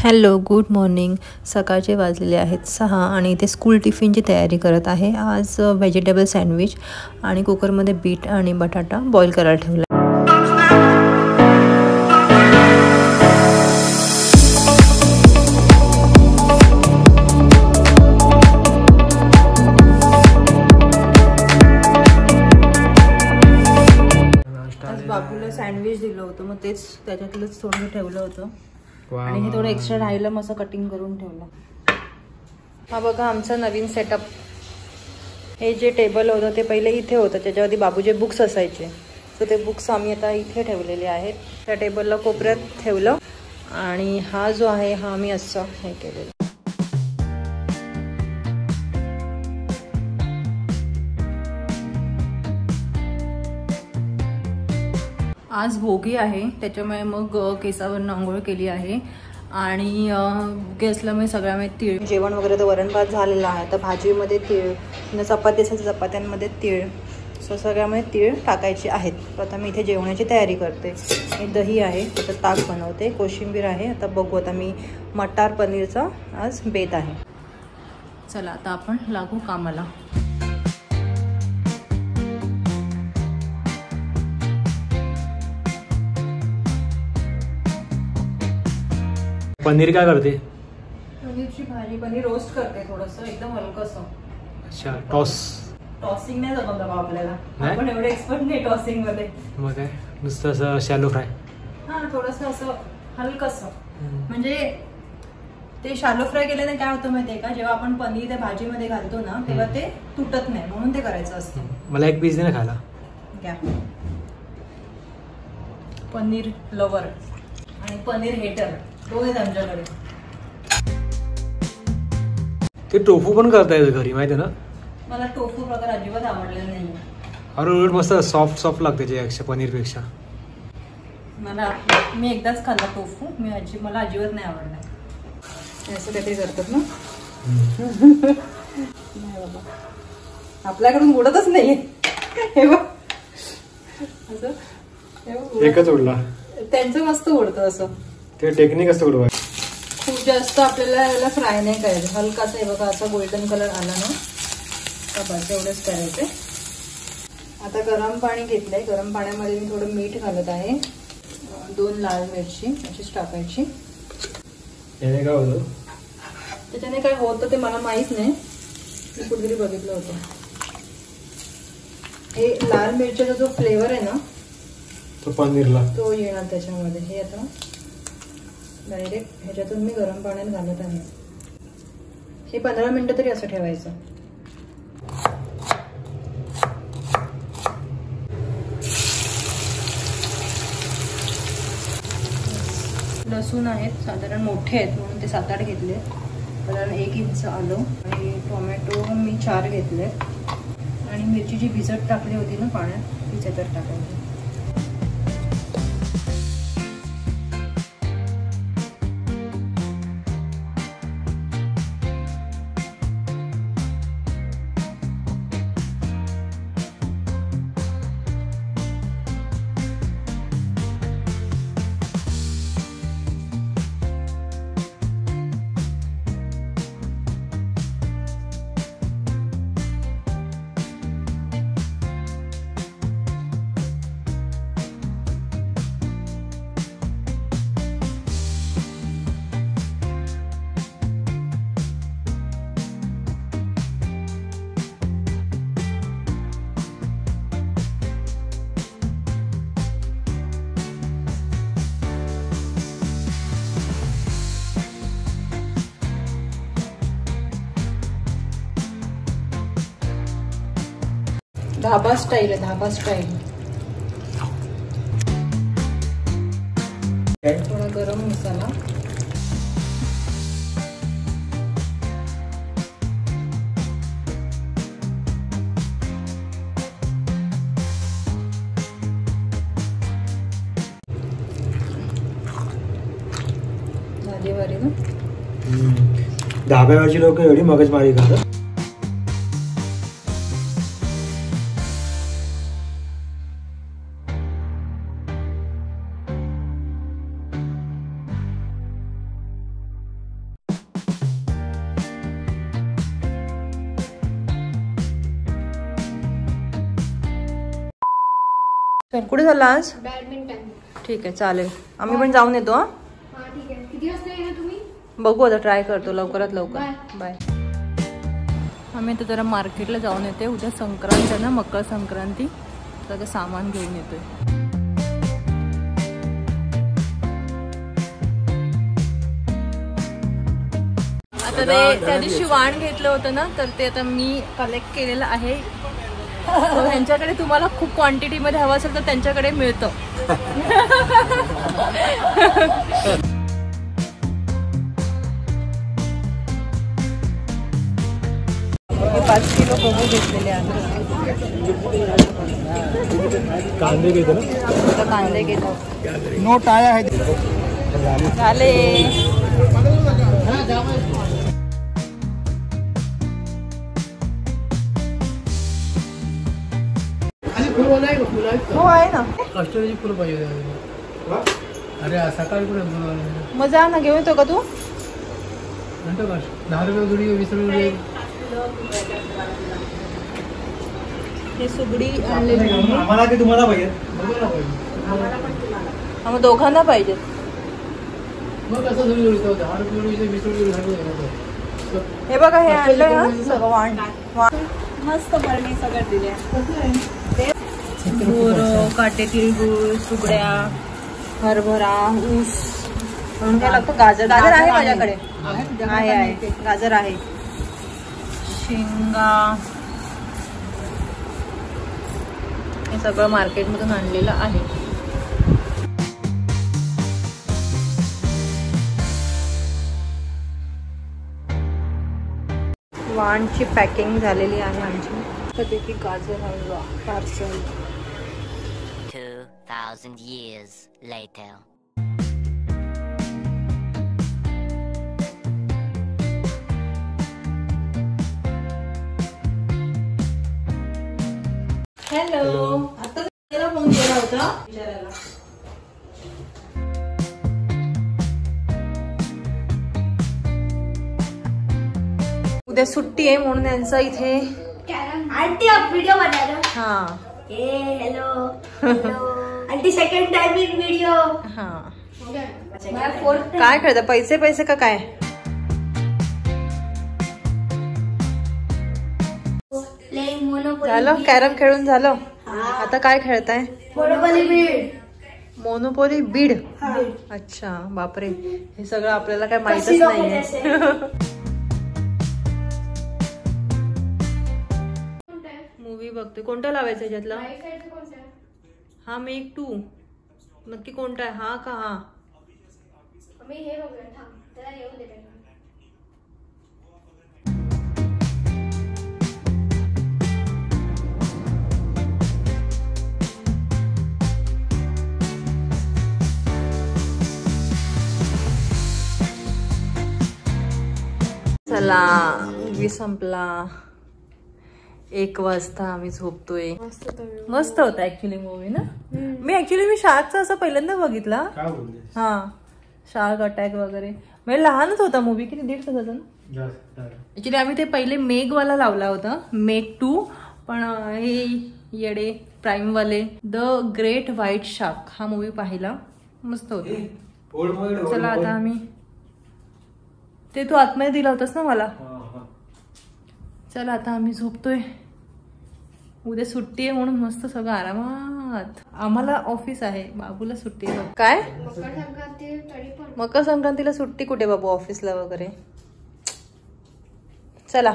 Hello, good morning. सकाळचे वाजलेले आहेत 6 आणि इथे स्कूल टिफिनची तयारी करत आहे. आज व्हेजिटेबल सँडविच आणि कुकरमध्ये बीट आणि बटाटा बॉईल करायला ठेवला. आज बाबूला सँडविच दिलं होतं, मग तेच त्याच्यातलंच थोडं ठेवलं होतं आणि हे थोडं एक्स्ट्रा राहिलं, मग असं कटिंग करून ठेवलं. हा बघा आमचा नवीन सेटअप. हे जे टेबल होतं ते पहिले इथे होतं, त्याच्यावरती बाबूचे बुक्स असायचे. सो ते बुक्स आम्ही आता इथे ठेवलेले आहेत. त्या टेबलला कोपऱ्यात ठेवलं आणि हा जो आहे हा आम्ही असं हे केलेलं. आज भोगी आहे, त्याच्यामुळे मग केसावरनं आंघोळ केली आहे आणि गॅसला मी सगळ्यामध्ये तीळ. जेवण वगैरे तर वरण भात झालेला आहे. तर भाजीमध्ये तीळ, चपाती असेल चपात्यांमध्ये तीळ, सो सगळ्यामध्ये तीळ टाकायचे आहेत. तर आता मी इथे जेवणाची तयारी करते. हे दही आहे, त्याचं ताक बनवते, कोशिंबीर आहे. आता बघू, आता मी मटार पनीरचा आज बेत आहे. चला आता आपण लागू कामाला. पनीर काय करते? पनीरची भाजी, पनीर रोस्ट करते थोडंसं, एकदम हलकंसं. अच्छा, टॉसिंग नाही जमत बाबा आपल्याला, आपण एवढे एक्सपर्ट नाही टॉसिंग मध्ये. मग काय नुसतं असं शॅलो फ्राय? हा, थोडंसं असं हलकंसं. म्हणजे ते शॅलो फ्राय केल्याने काय होतं माहितीये का, जेव्हा आपण पनीर त्या भाजीमध्ये घालतो ना तेव्हा ते तुटत नाही, म्हणून ते करायचं असतं. मला एक पीस दे ना खायला. घ्या. पनीर लवर आणि पनीर हेटर दोघे आमच्याकडे. ते टोफू पण करता येतं घरी, माहिती आहे ना? मला टोफू प्रकार अजिबात आवडलेला नाही. अरे उलट मस्त सॉफ्ट लागते त्याच्यापेक्षा, पनीरपेक्षा. मी एकदाच खाल्ला टोफू, मला अजिबात नाही आवडला. असं काहीतरी करतात ना. नाही बाबा, आपल्याकडून उडतच नाहीये. हे बघ असं, एकच उडला. त्यांचं मस्त उडतं असं. ते टेक्निक असतं उडवाय. खूप जास्त आपल्याला याला फ्राय नाही करायचं, हलकासा. हे बघा असा गोल्डन कलर आला ना का बस, एवढंच करायचं. आता गरम पाणी घेतलंय, गरम पाण्यामध्ये मी थोडं मीठ घालत आहे. 2 लाल मिरची अशीच टाकायची. त्याने काय होतं? त्याच्याने काय होतं ते मला माहित नाही, मी कुठेतरी बघितलं होतं. हे लाल मिरच्याचा जो फ्लेवर आहे ना तो पनीरला तो येणार त्याच्यामध्ये. हे आता डायरेक्ट ह्याच्यातून मी गरम पाण्यात घालत आहे. हे 15 मिनिटं तरी असं ठेवायचं. लसूण आहेत साधारण मोठे आहेत म्हणून ते 7-8 घेतले. साधारण 1 इंच आलं आणि टोमॅटो मी 4 घेतले आणि मिरची जी भिजत टाकली होती ना पाण्यात ती त्याच्यात टाकायची. धाबा स्टाईल आहे, धाबा स्टाईल. थोडा गरम मसाला, भाजीवारी ना. धाब्यावरची लोक एवढी मगजमारी करतात. कुठे झाला आज? बॅडमिंटन. ठीक आहे चालेल, आम्ही पण जाऊन येतो. हा ठीक आहे. किती वाजता येणार तुम्ही? बघू आता, ट्राय करतो लवकरात लवकर. बाय. आम्ही आता जरा मार्केटला जाऊन येते. उद्या संक्रांत आहे ना, मकर संक्रांती. सगळं सामान घेऊन येतोय. आता ते त्या दिवशी वाण घेतलं होतं ना, तर ते आता मी कलेक्ट केलेलं आहे. ह्यांच्याकडे तुम्हाला खूप क्वांटिटी मध्ये हवं असेल तर त्यांच्याकडे मिळतं. 5 किलो गहू घेतलेले आहेत. कांदे घेतो ना, कांदे घेतो. नोट आया है झाले. हो आहे ना. कस्टर्डची फुलं पाहिजे. अरे सकाळी कुठे मग जा ना, घेऊन येतो का तू? म्हणतो का 10 रुपये जुडी, 20 रुपये जुडी. हे सुगडी आणलेली आहे. आम्हाला की तुम्हाला पाहिजे? आम्हाला दोघांना पाहिजे. मग कसं जुडी जुडी 10 रुपये जुडी, 20 रुपये जुडी. हे बघा, हे आणलंय ना सगळं वाण. मस्त बरणी सगळं दिले. बोरं, काटे, तिळगुळ, सुगड्या, हरभरा, ऊस, म्हणून काय लागतं. गाजर आहे माझ्याकडे. आहे गाजर आहे. शेंगा, हे सगळं मार्केटमधून आणलेलं आहे. वाणची पॅकिंग झालेली आहे आमची. त्यापैकी गाजर हलवा पार्सल. 2000 years later. हॅलो. आता त्याला फोन केला होता विचारायला. उद्या सुट्टी आहे म्हणून यांचा इथे आंटी आप व्हिडिओ बनाना. हा hello aunty second time in video. हा. फोर्थ काय खेळता? पैसे पैसे का काय? Playing monopoly. झालं कॅरम खेळून झालं. आता काय खेळताय? मोनोपोली बीड. मोनोपोली बीड. अच्छा बापरे, हे सगळं आपल्याला काय माहितच नाहीये. मूवी बघते. कोणता लावायचा ह्याच्यातला? हा मेक 2. नक्की कोणता आहे? हा का हा? मी हे बघूया. थांब त्याला येऊ दे. चला मूवी संपला. 1 वाजता आम्ही झोपतोय. मस्त होता ऍक्च्युली मूवी ना. मी शार्कचा असं पहिल्यांदा बघितला. हा शार्क अटॅक वगैरे. म्हणजे लहानच होता मूवी. किती 1.5 तासाचा ना. ऍक्च्युली आम्ही ते पहिले मेघवाला लावला होता, मेघ 2. पण हे येडे प्राईम वाले द ग्रेट व्हाईट शार्क हा मूवी पाहिला. मस्त होता. चला आता आम्ही, ते तू आतमध्ये दिला होतास ना मला. चला आता आम्ही झोपतोय. उद्या सुट्टी आहे म्हणून मस्त सगळं आरामात. आम्हाला ऑफिस आहे, बाबूला सुट्टी आहे. काय मकर संक्रांतीला सुट्टी कुठे बाबू ऑफिसला वगैरे. चला